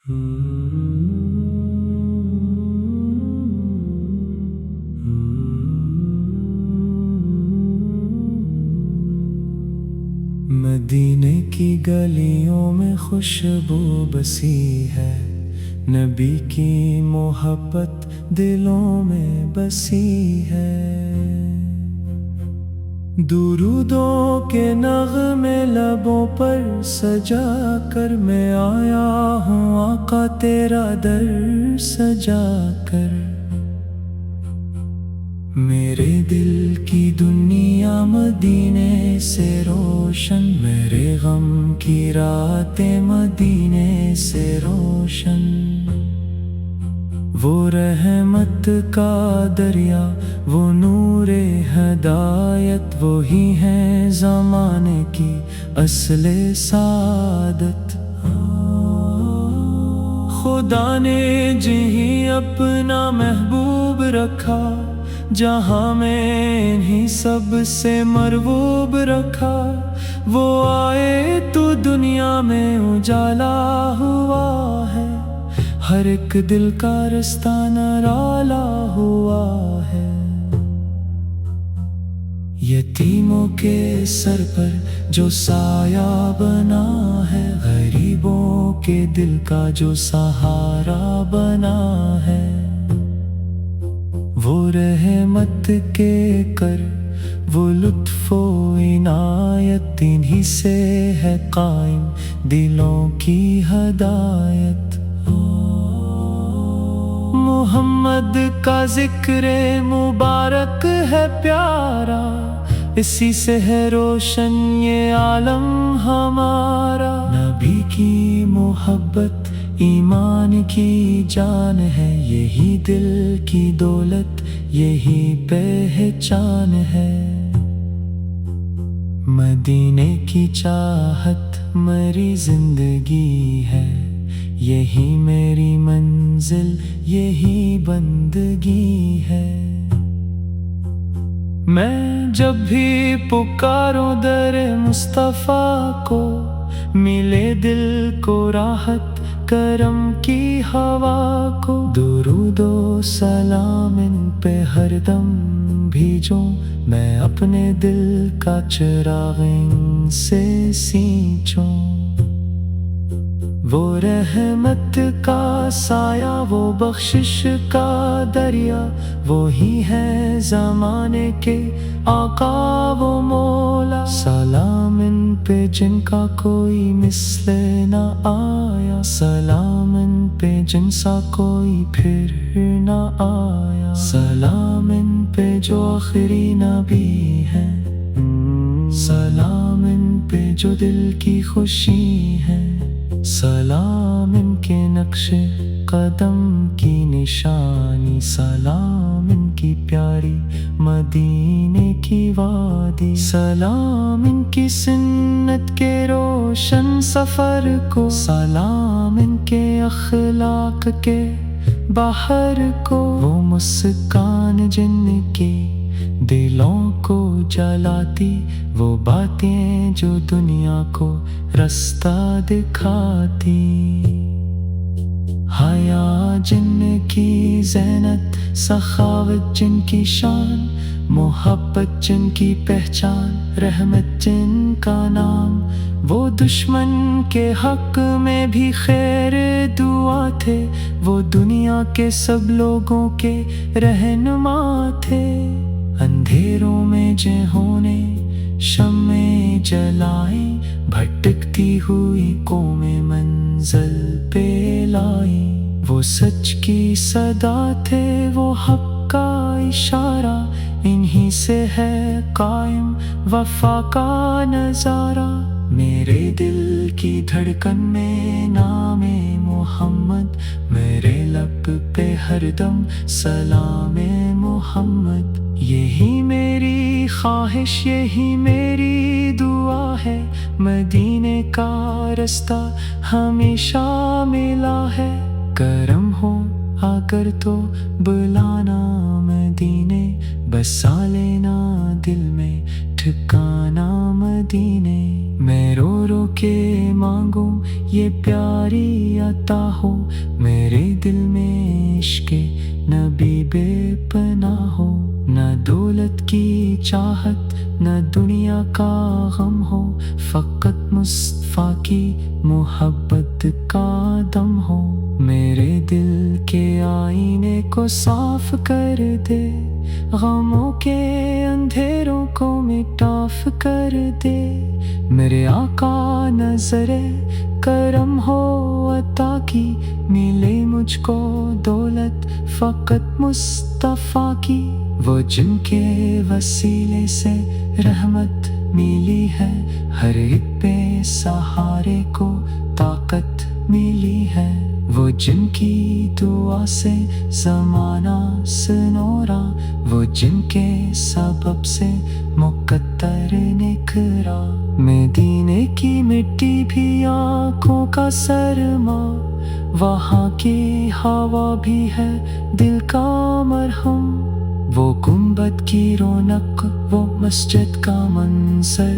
مدینے کی گلیوں میں خوشبو بسی ہے، نبی کی محبت دلوں میں بسی ہے۔ درودوں کے نغمے لبوں پر سجا کر میں آیا ہوں آقا تیرا در سجا کر۔ میرے دل کی دنیا مدینے سے روشن، میرے غم کی راتیں مدینے سے روشن۔ وہ رحمت کا دریا، وہ نور ہدایت، وہی ہیں زمانے کی اصل سعادت۔ خدا نے جہیں اپنا محبوب رکھا، جہاں میں انہیں سب سے مرغوب رکھا۔ وہ آئے تو دنیا میں اجالا ہوا ہے، ہر ایک دل کا رستہ نرالا ہوا ہے۔ یتیموں کے سر پر جو سایہ بنا ہے، غریبوں کے دل کا جو سہارا بنا ہے۔ وہ رحمت کے کر، وہ لطف و عنایت، انہی سے ہے قائم دلوں کی ہدایت۔ محمد کا ذکر مبارک ہے پیارا، اسی سے ہے روشن یہ عالم ہمارا۔ نبی کی محبت ایمان کی جان ہے، یہی دل کی دولت یہی پہچان ہے۔ مدینے کی چاہت میری زندگی ہے، یہی میری منزل یہی بندگی ہے۔ میں جب بھی پکاروں در مصطفیٰ کو، ملے دل کو راحت کرم کی ہوا کو۔ درود و سلام ان پہ ہر دم بھیجوں، میں اپنے دل کا چراغ ان سے سینچوں۔ وہ رحمت کا سایہ، وہ بخشش کا دریا، وہی ہے زمانے کے آقا و مولا۔ سلام ان پہ جن کا کوئی مثل نہ آیا، سلام ان پہ جن سا کوئی پھر نہ آیا۔ سلام ان پہ جو آخری نبی ہے، سلام ان پہ جو دل کی خوشی ہے۔ سلام ان کے نقش قدم کی نشانی، سلام ان کی پیاری مدینے کی وادی۔ سلام ان کی سنت کے روشن سفر کو، سلام ان کے اخلاق کے بہر کو۔ وہ مسکان جن کی دلوں کو جلاتی، وہ باتیں جو دنیا کو رستہ دکھاتی۔ حیا جن کی زینت، سخاوت جن کی شان، محبت جن کی پہچان، رحمت جن کا نام۔ وہ دشمن کے حق میں بھی خیر دعا تھے، وہ دنیا کے سب لوگوں کے رہنما تھے۔ اندھیروں میں جنہوں نے شمع جلائیں، بھٹکتی ہوئی قومیں منزل پہ لائیں۔ وہ سچ کی صدا تھے، وہ حق کا اشارہ، انہی سے ہے قائم وفا کا نظارہ۔ میرے دل کی دھڑکن میں نام محمد، میرے لب پہ ہر دم سلام محمد۔ یہی میری خواہش یہی میری دعا ہے، مدینے کا رستہ ہمیشہ ملا ہے۔ کرم ہو اگر تو بلانا مدینے، بسا لینا دل میں ٹھکانہ مدینے میں رو رو کے مانگوں یہ پیاری عطا ہو میرے دل میں عشق نبی بے پناہ ہو نہ دولت کی چاہت نہ دنیا کا غم ہو فقط مصطفیٰ کی محبت کا دم ہو میرے دل کے آئینے کو صاف کر دے غموں کے اندھیروں کو مٹاف کر دے میرے آقا نظر کرم ہو عطا کی ملے مجھ کو دولت فقط مصطفیٰ کی وہ جن کے وسیلے سے رحمت ملی ہے ہر ایک بے سہارے کو طاقت ملی ہے وہ جن کی دعا سے زمانہ سنورا وہ جن کے سبب سے مقدر نکھرا مدینے کی مٹی بھی آنکھوں کا سرما وہاں کی ہوا بھی ہے دل کا مرہم وہ گنبد کی رونق وہ مسجد کا منظر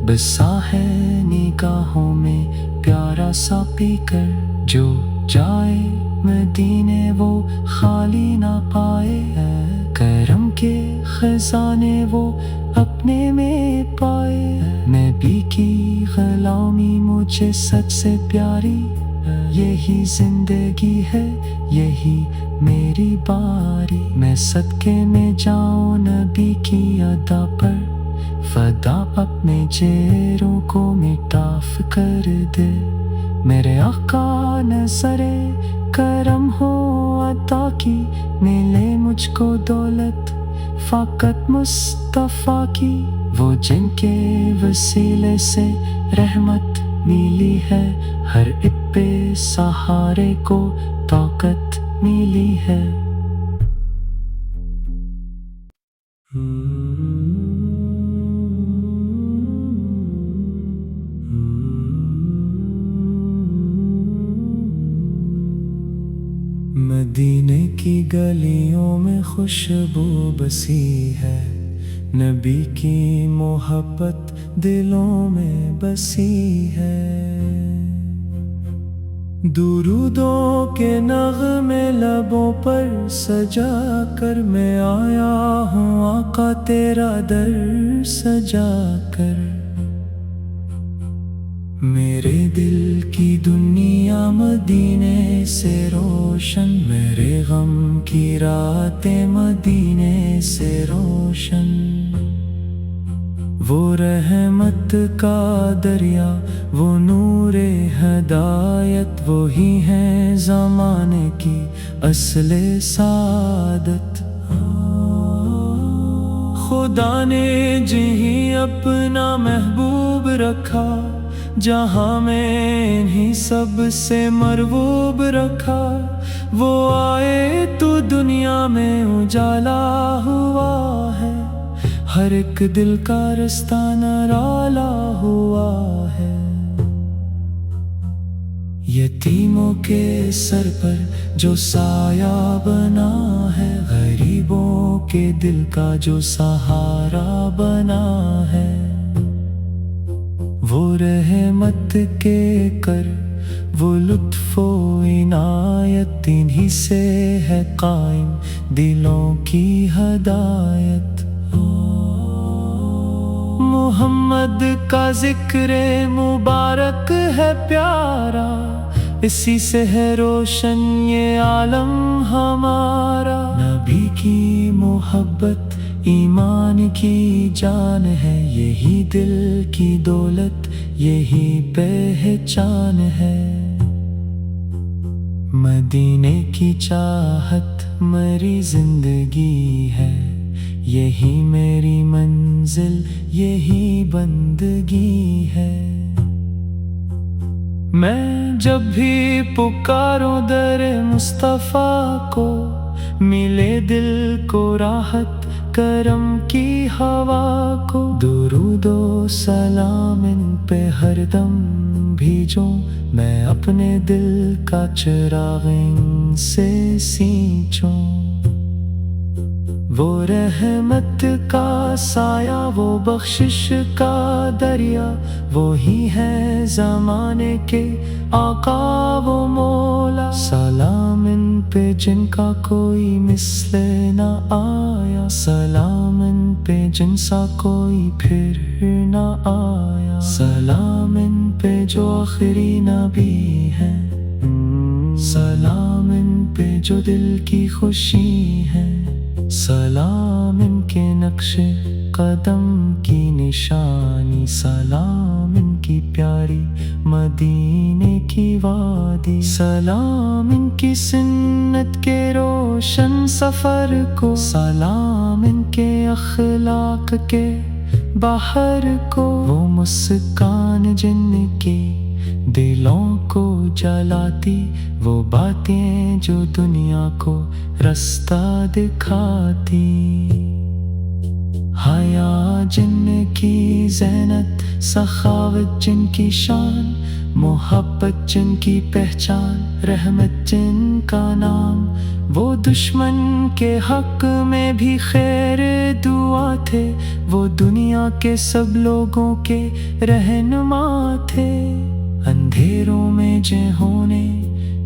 بسا ہے نگاہوں میں پیارا سا پی کر جو جائے مدینے وہ خالی نہ پائے کرم کے خزانے وہ اپنے میں پائے نبی کی غلامی مجھے سب سے پیاری یہی زندگی ہے یہی میری باری میں صدقے میں جاؤں نبی کی ادا پر فدا اپنے چہروں کو مٹاف کر دے میرے آقا نظر کرم ہو عطا کی ملے مجھ کو دولت فقط مصطفیٰ کی وہ جن کے وسیلے سے رحمت ملی ہے ہر ایک بے سہارے کو طاقت ملی ہے مدینے کی گلیوں میں خوشبو بسی ہے نبی کی محبت دلوں میں بسی ہے درودوں کے نغمے لبوں پر سجا کر میں آیا ہوں آقا تیرا در سجا کر میرے دل کی دنیا مدینے سے روشن میرے غم کی راتیں مدینے سے روشن وہ رحمت کا دریا وہ نور ہدایت وہی ہیں زمانے کی اصل سعادت خدا نے جہیں اپنا محبوب رکھا جہاں میں انہیں سب سے مرغوب رکھا وہ آئے تو دنیا میں اجالا ہوا ہے ہر ایک دل کا رستہ نرالا ہوا ہے یتیموں کے سر پر جو سایہ بنا ہے غریبوں کے دل کا جو سہارا بنا ہے وہ رحمت کے کر وہ لطف و عنایت انہی سے ہے قائم دلوں کی ہدایت محمد کا ذکر مبارک ہے پیارا اسی سے ہے روشن یہ عالم ہمارا نبی کی محبت ایمان کی جان ہے یہی دل کی دولت یہی پہچان ہے مدینے کی چاہت میری زندگی ہے یہی میری منزل یہی بندگی ہے میں جب بھی پکاروں در مصطفیٰ کو ملے دل کو راحت کرم کی ہوا کو درود و سلام ان پہ ہر دم بھیجوں میں اپنے دل کا چراغ ان سے سینچوں وہ رحمت کا سایہ، وہ بخشش کا دریا، وہی ہے زمانے کے آقا وہ مولا۔ سلام ان پہ جن کا کوئی مثل نہ آیا، سلام ان پہ جن سا کوئی پھر نہ آیا، سلام ان پہ جو آخری نبی ہے، سلام ان پہ جو دل کی خوشی ہے، سلام ان کے نقش قدم کی نشانی، سلام ان کی پیاری مدینے کی وادی، سلام ان کی سنت کے روشن سفر کو، سلام ان کے اخلاق کے بحر کو، وہ مسکان جن کی دلوں کو جلاتی، وہ باتیں جو دنیا کو رستہ دکھاتی، حیا جن کی زینت، سخاوت جن کی شان، محبت جن کی پہچان، رحمت جن کا نام، وہ دشمن کے حق میں بھی خیر دعا تھے، وہ دنیا کے سب لوگوں کے رہنما تھے، اندھیروں میں جنہوں نے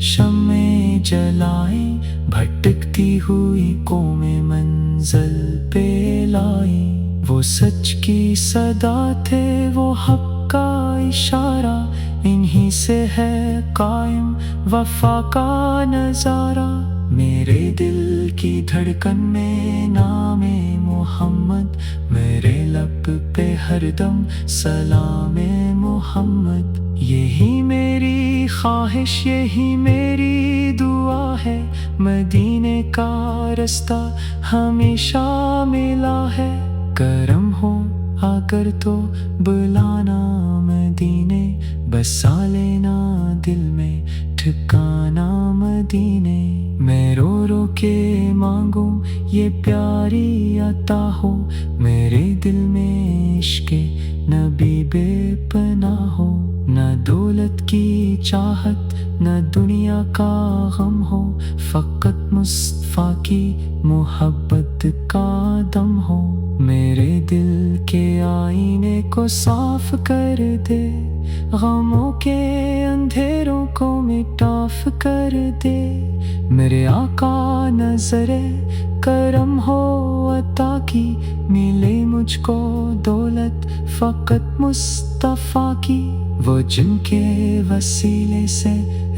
شمعیں جلائیں، بھٹکتی ہوئی قومیں منزل پہ لائیں، وہ سچ کی صدا تھے، وہ حق کا اشارہ، انہی سے ہے قائم وفا کا نظارہ، میرے دل کی دھڑکن میں نام محمد، میرے لب پہ ہر دم سلام محمد، یہی میری خواہش، یہی میری دعا ہے، مدینے کا رستہ ہمیشہ ملا ہے، کرم ہو اگر تو بلانا مدینے، بسا لینا دل میں ٹھکانا مدینے، میں رو رو کے مانگوں یہ پیاری عطا ہو، میرے دل میں عشق نبی بے پناہ ہو، نہ دولت کی چاہت نہ دنیا کا غم ہو، فقط مصطفیٰ کی محبت کا دم ہو، میرے دل کے آئینے کو صاف کر دے، غموں کے اندھیروں کو مٹاف کر دے، میرے آقا نظر کرم ہو عطا کی، ملے مجھ کو دولت فقط مصطفیٰ کی، وہ جن کے وسیلے سے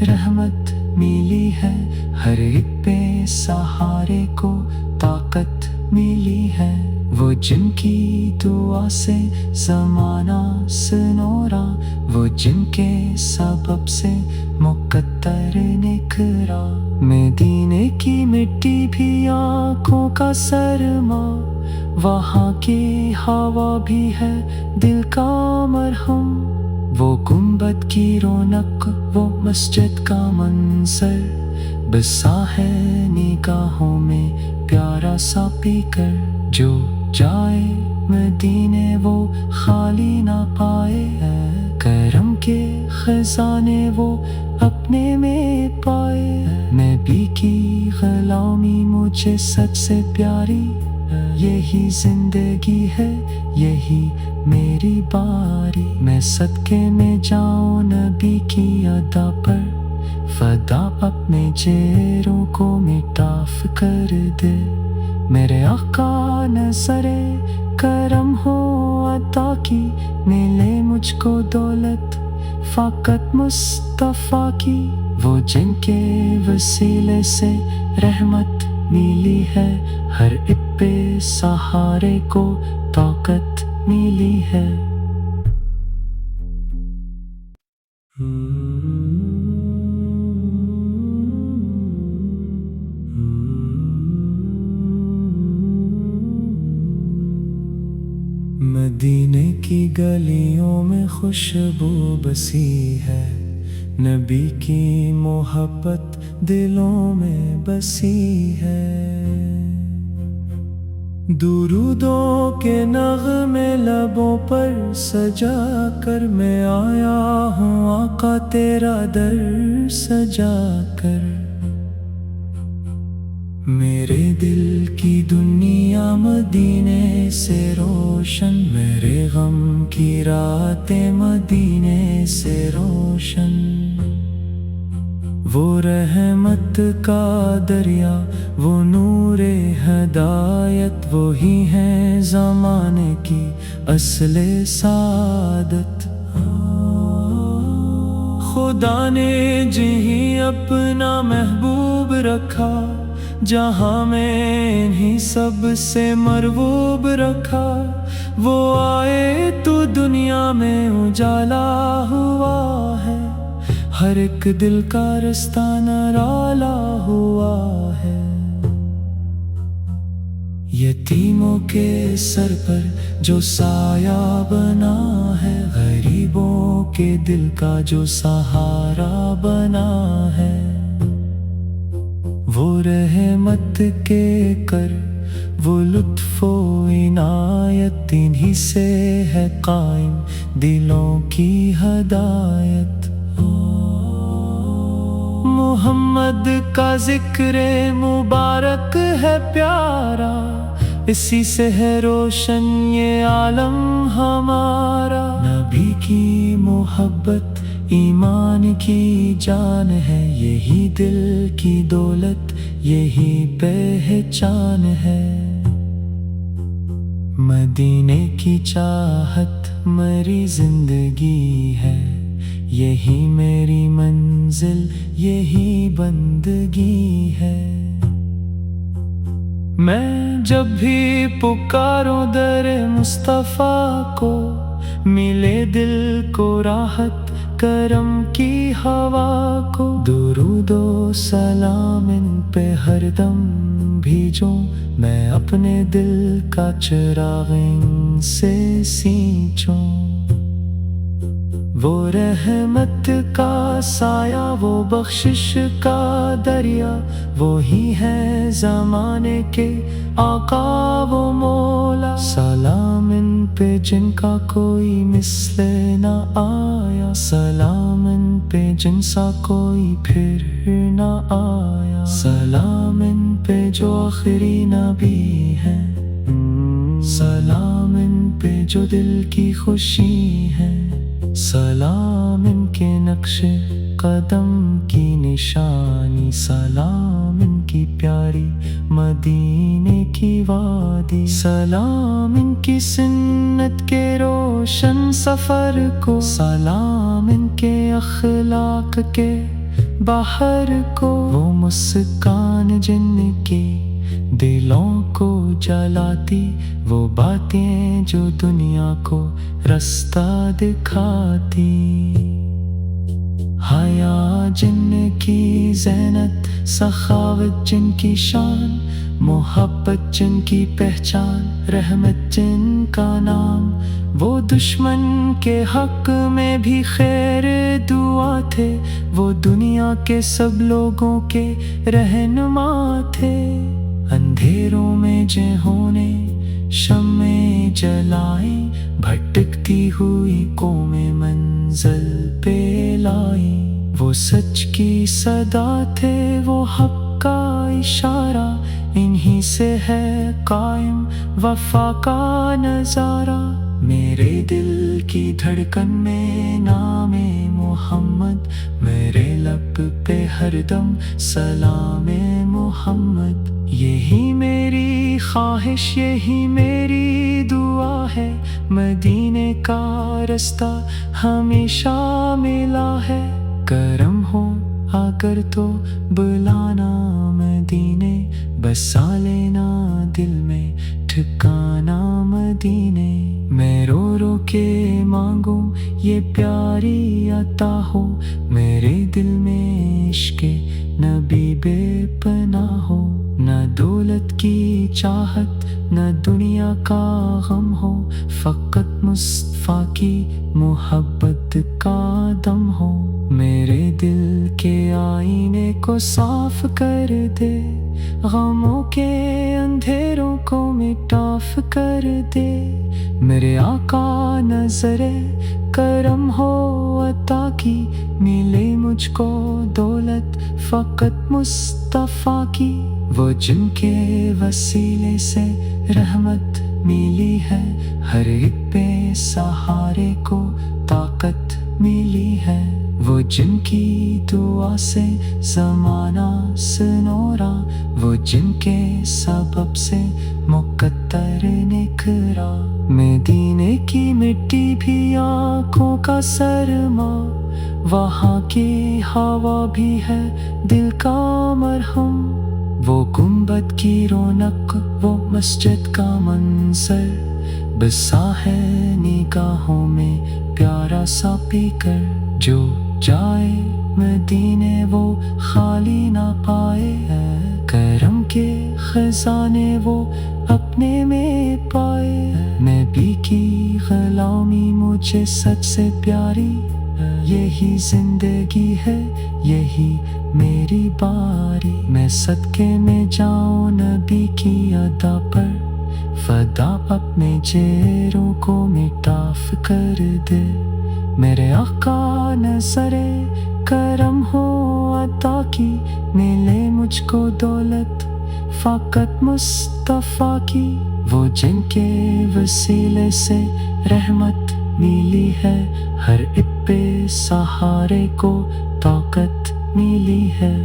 رحمت ملی ہے، ہر ایک بے سہارے کو طاقت ملی ہے، وہ جن کی دعا سے زمانہ سنورا، وہ جن کے سبب سے مقدر نکھرا، مدینے کی مٹی بھی آنکھوں کا سرما، وہاں کی ہوا بھی ہے دل کا مرہم، وہ گنبد کی رونق، وہ مسجد کا منظر، بسا ہے نگاہوں میں پیارا سا پی کر، جو جائے مدینے وہ خالی نہ پائے، کرم کے خزانے وہ اپنے میں پائے، نبی کی غلامی مجھے سب سے پیاری، یہی زندگی ہے یہی میری باری، میں صدقے میں جاؤں نبی کی ادا پر، فدا اپنے چہروں کو مٹاف کر دے، میرے آقا نظر کرم ہو عطا کی، ملے مجھ کو دولت فقط مصطفیٰ کی، وہ جن کے وسیلے سے رحمت ملی ہے، ہر ایک بے سہارے کو طاقت ملی ہے۔ مدینے کی گلیوں میں خوشبو بسی ہے، نبی کی محبت دلوں میں بسی ہے، درودوں کے نغمے لبوں پر سجا کر میں آیا ہوں آقا تیرا در سجا کر، میرے دل کی دنیا مدینے سے روشن، میرے غم کی راتیں مدینے سے روشن، وہ رحمت کا دریا، وہ نور ہدایت، وہی ہے زمانے کی اصل سعادت۔ خدا نے جہیں اپنا محبوب رکھا، جہاں میں انہیں سب سے مرغوب رکھا، وہ آئے تو دنیا میں اجالا ہوا ہے، ہر ایک دل کا رستہ نرالا ہوا ہے۔ یتیموں کے سر پر جو سایہ بنا ہے، غریبوں کے دل کا جو سہارا بنا ہے، وہ رحمت کے کر، وہ لطف و عنایت، انہی سے ہے قائم دلوں کی ہدایت۔ محمد کا ذکر مبارک ہے پیارا، اسی سے ہے روشن یہ عالم ہمارا۔ نبی کی محبت ایمان کی جان ہے، یہی دل کی دولت، یہی پہچان ہے۔ مدینے کی چاہت میری زندگی ہے، یہی میری منزل، یہی بندگی ہے۔ میں جب بھی پکاروں در مصطفیٰ کو، ملے دل کو راحت کرم کی ہوا کو۔ درود و سلام ان پہ ہر دم بھیجوں، میں اپنے دل کا چراغ ان سے سینچوں۔ وہ رحمت کا سایہ، وہ بخشش کا دریا، وہی ہے زمانے کے آقا و مولا۔ سلام ان پہ جن کا کوئی مثل نہ آیا، سلام ان پہ جن سا کوئی پھر نہ آیا۔ سلام ان پہ جو آخری نبی ہے، سلام ان پہ جو دل کی خوشی ہے، سلام ان کے نقش قدم کی نشانی، سلام ان کی پیاری مدینے کی وادی، سلام ان کی سنت کے روشن سفر کو، سلام ان کے اخلاق کے بحر کو۔ وہ مسکان جن کی دلوں کو جلاتی، وہ باتیں جو دنیا کو رستہ دکھاتی، حیا جن کی زینت، سخاوت جن کی شان، محبت جن کی پہچان، رحمت جن کا نام۔ وہ دشمن کے حق میں بھی خیر دعا تھے، وہ دنیا کے سب لوگوں کے رہنما تھے۔ اندھیروں میں جنہوں نے شمعیں جلائیں، بھٹکتی ہوئی قومیں منزل پہ لائیں۔ وہ سچ کی صدا تھے، وہ حق کا اشارہ، انہی سے ہے قائم وفا کا نظارہ۔ میرے دل کی دھڑکن میں نام محمد، میرے لب پہ ہر دم سلام محمد۔ یہی میری خواہش، یہی میری دعا ہے، مدینے کا رستہ ہمیشہ ملا ہے۔ کرم ہو اگر تو بلانا مدینے، بسا لینا دل میں ٹھکانا مدینے۔ میں رو رو کے مانگوں یہ پیاری عطا ہو، میرے دل میں عشق نبی بے پناہ ہو۔ نہ دولت کی چاہت، نہ دنیا کا غم ہو، فقط مصطفیٰ کی محبت کا دم ہو۔ میرے دل کے آئینے کو صاف کر دے، غموں کے اندھیروں کو مٹاف کر دے۔ میرے آقا نظر کرم ہو عطا کی، ملے مجھ کو دولت فقط مصطفیٰ کی، وہ جن کے وسیلے سے رحمت ملی ہے، ہر ایک بے سہارے کو طاقت ملی ہے، وہ جن کی دعا سے زمانہ سنورا، وہ جن کے سبب سے مقدر نکھرا، مدینے کی مٹی بھی آنکھوں کا سرما، وہاں کی ہوا بھی ہے دل کا مرہم، وہ گنبد کی رونق، وہ مسجد کا منظر، بسا ہے نگاہوں میں پیارا سا پی کر، جو جائے مدینے وہ خالی نہ پائے، کرم کے خزانے وہ اپنے میں پائے، نبی کی غلامی مجھے سب سے پیاری، یہی زندگی ہے یہی میری باری، میں صدقے میں جاؤں نبی کی ادا پر، فدا اپنے چہروں کو مٹاف کر دے، میرے آقا نظر کرم ہو عطا کی، ملے مجھ کو دولت فقط مصطفیٰ کی، وہ جن کے وسیلے سے رحمت ملی ہے، ہر ایک بے سہارے کو طاقت ملی ہے۔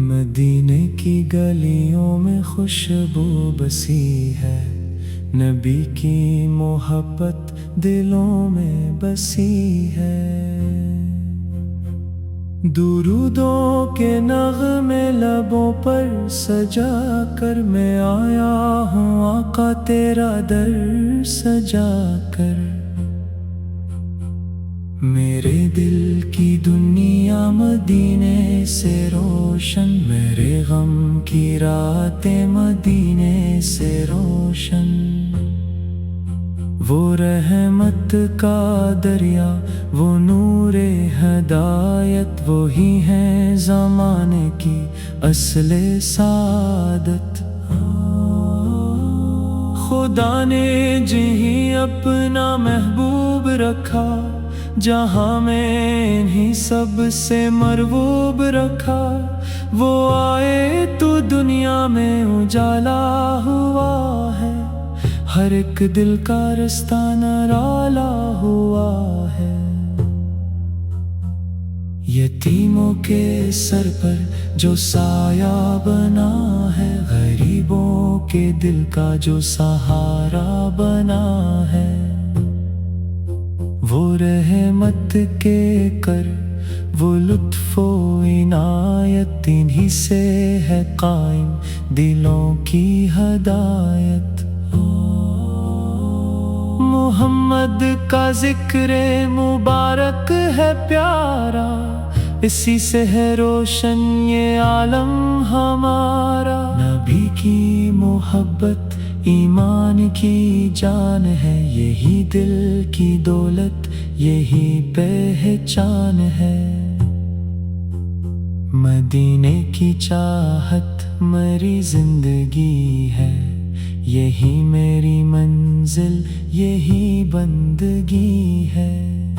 مدینے کی گلیوں میں خوشبو بسی ہے، نبی کی محبت دلوں میں بسی ہے، درودوں کے نغمے لبوں پر سجا کر، میں آیا ہوں آقا تیرا در سجا کر، میرے دل کی دنیا مدینے سے روشن، میرے غم کی راتیں مدینے سے روشن، وہ رحمت کا دریا، وہ نور ہدایت، وہی ہیں زمانے کی اصل سعادت، خدا نے جہیں اپنا محبوب رکھا، جہاں میں انہیں سب سے مرغوب رکھا، وہ آئے تو دنیا میں اجالا ہوا ہے، ہر ایک دل کا رستہ نرالا ہوا ہے، یتیموں کے سر پر جو سایہ بنا ہے، غریبوں کے دل کا جو سہارا بنا ہے، وہ رحمت کے کر وہ لطف و عنایت، انہی سے ہے قائم دلوں کی ہدایت، محمد کا ذکر مبارک ہے پیارا، اسی سے ہے روشن یہ عالم ہمارا، نبی کی محبت ایمان کی جان ہے، یہی دل کی دولت یہی پہچان ہے، مدینے کی چاہت میری زندگی ہے، یہی میری منزل یہی بندگی ہے،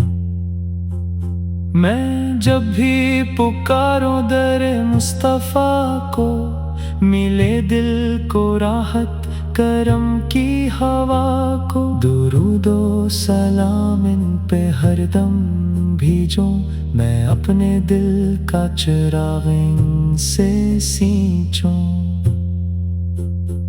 میں جب بھی پکاروں در مصطفیٰ کو، ملے دل کو راحت کرم کی ہوا کو، درود و سلام ان پہ ہر دم بھیجوں، میں اپنے دل کا چراغ ان سے سینچوں،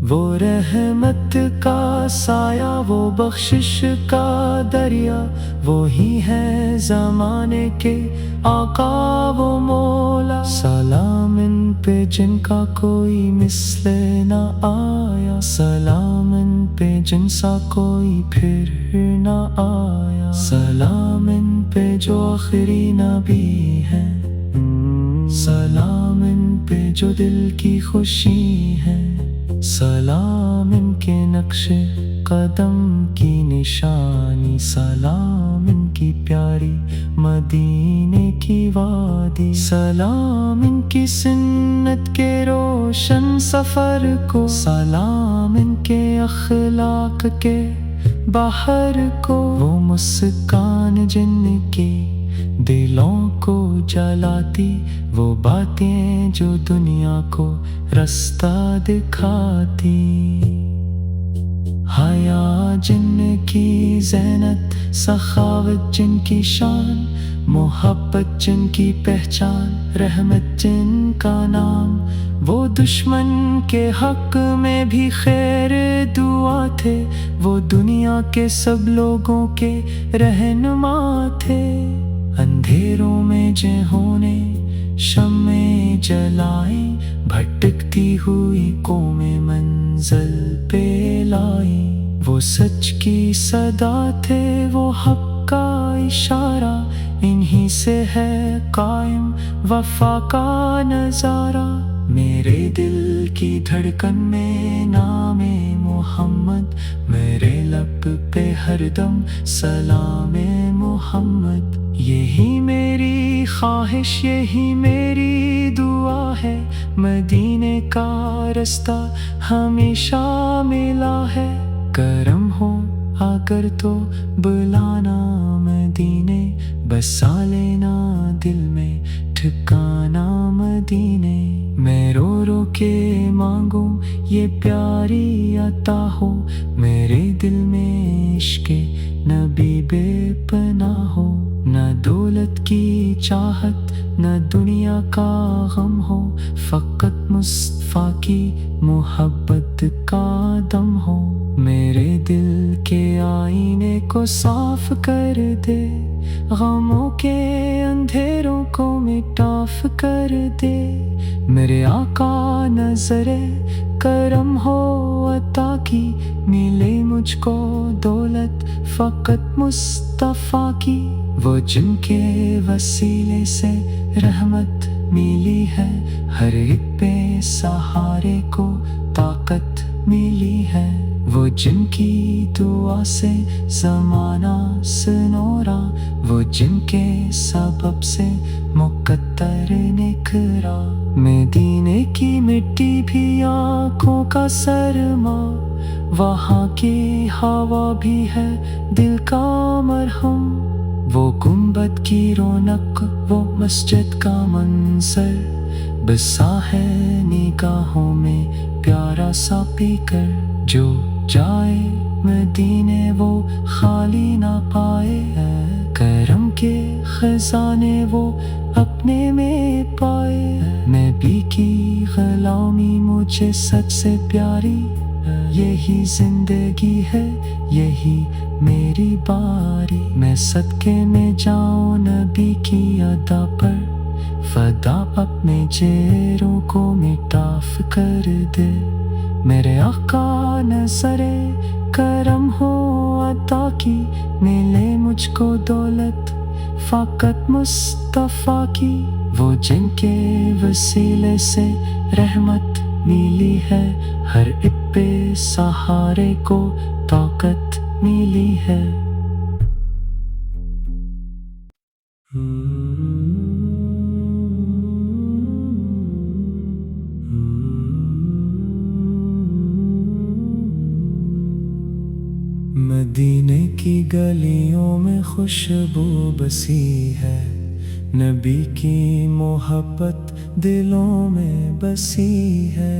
وہ رحمت کا سایہ، وہ بخشش کا دریا، وہی ہے زمانے کے آقا وہ مولا، سلام ان پہ جن کا کوئی مثل نہ آیا، سلام ان پہ جن سا کوئی پھر نہ آیا، سلام ان پہ جو آخری نبی ہے، سلام ان پہ جو دل کی خوشی ہے، سلام ان کے نقش قدم کی نشانی، سلام ان کی کی پیاری مدینے کی وادی، سلام ان کی سنت کے روشن سفر کو، سلام ان کے اخلاق کے بہر کو، وہ مسکان جن کی دلوں کو جلاتی، وہ باتیں جو دنیا کو رستہ دکھاتی، حیا جن کی زینت، سخاوت جن کی شان، محبت جن کی پہچان، رحمت جن کا نام، وہ دشمن کے حق میں بھی خیر دعا تھے، وہ دنیا کے سب لوگوں کے رہنما تھے، اندھیروں میں جنہوں نے شمعیں جلائیں، بھٹکتی ہوئی قومیں منزل پہ لائیں، وہ سچ کی صدا تھے، وہ حق کا اشارہ، انہی سے ہے قائم وفا کا نظارہ، میرے دل کی دھڑکن میں نام محمد، میرے لب پہ ہر دم سلام محمد، یہی میری خواہش، یہی میری دعا ہے، مدینے کا رستہ ہمیشہ ملا ہے، کرم ہو اگر تو بلانا مدینے، بسا لینا دل میں ٹھکانا مدینے، میں رو رو کے مانگوں یہ پیاری عطا ہو، میرے دل میں عشق نبی بے پناہ ہو، نہ دولت کی چاہت نہ دنیا کا غم ہو، فقط مصطفیٰ کی محبت کا دم ہو، میرے دل کے آئینے کو صاف کر دے، غموں کے اندھیروں کو مٹاف کر دے، میرے آقا نظر کرم ہو عطا کی، ملے مجھ کو دولت فقط مصطفیٰ کی، وہ جن کے وسیلے سے رحمت ملی ہے، ہر ایک بے سہارے کو طاقت ملی ہے، وہ جن کی دعا سے زمانہ سنورا، وہ جن کے سبب سے مقدر نکھرا، مدینے کی مٹی بھی آنکھوں کا سرما، وہاں کی ہوا بھی ہے دل کا مرہم، وہ گنبد کی رونق، وہ مسجد کا منظر، بسا ہے نگاہوں میں پیارا سا پی کر، جو جائے مدینے وہ خالی نہ پائے، کرم کے خزانے وہ اپنے میں پائے، نبی کی غلامی مجھے سب سے پیاری، یہی زندگی ہے یہی میری باری، میں صدقے میں جاؤں نبی کی ادا پر، فدا اپنے چہروں کو مٹاف کر دے، میرے آقا نظر کرم ہو عطا کی، ملے مجھ کو دولت فقط مصطفیٰ کی، وہ جن کے وسیلے سے رحمت ملی ہے، ہر ایک بے سہارے کو طاقت ملی ہے۔ مدینے کی گلیوں میں خوشبو بسی ہے، نبی کی محبت دلوں میں بسی ہے،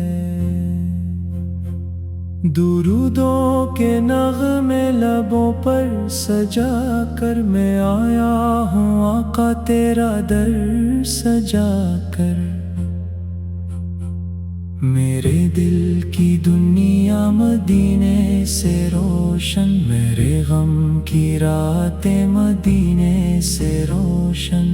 درودوں کے نغمے لبوں پر سجا کر، میں آیا ہوں آقا تیرا در سجا کر، میرے دل کی دنیا مدینے سے روشن، میرے غم کی راتیں مدینے سے روشن،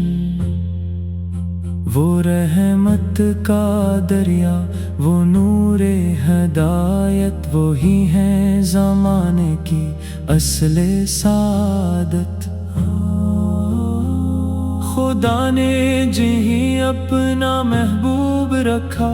وہ رحمت کا دریا، وہ نور ہدایت، وہی ہیں زمانے کی اصل سعادت، خدا نے جہیں اپنا محبوب رکھا،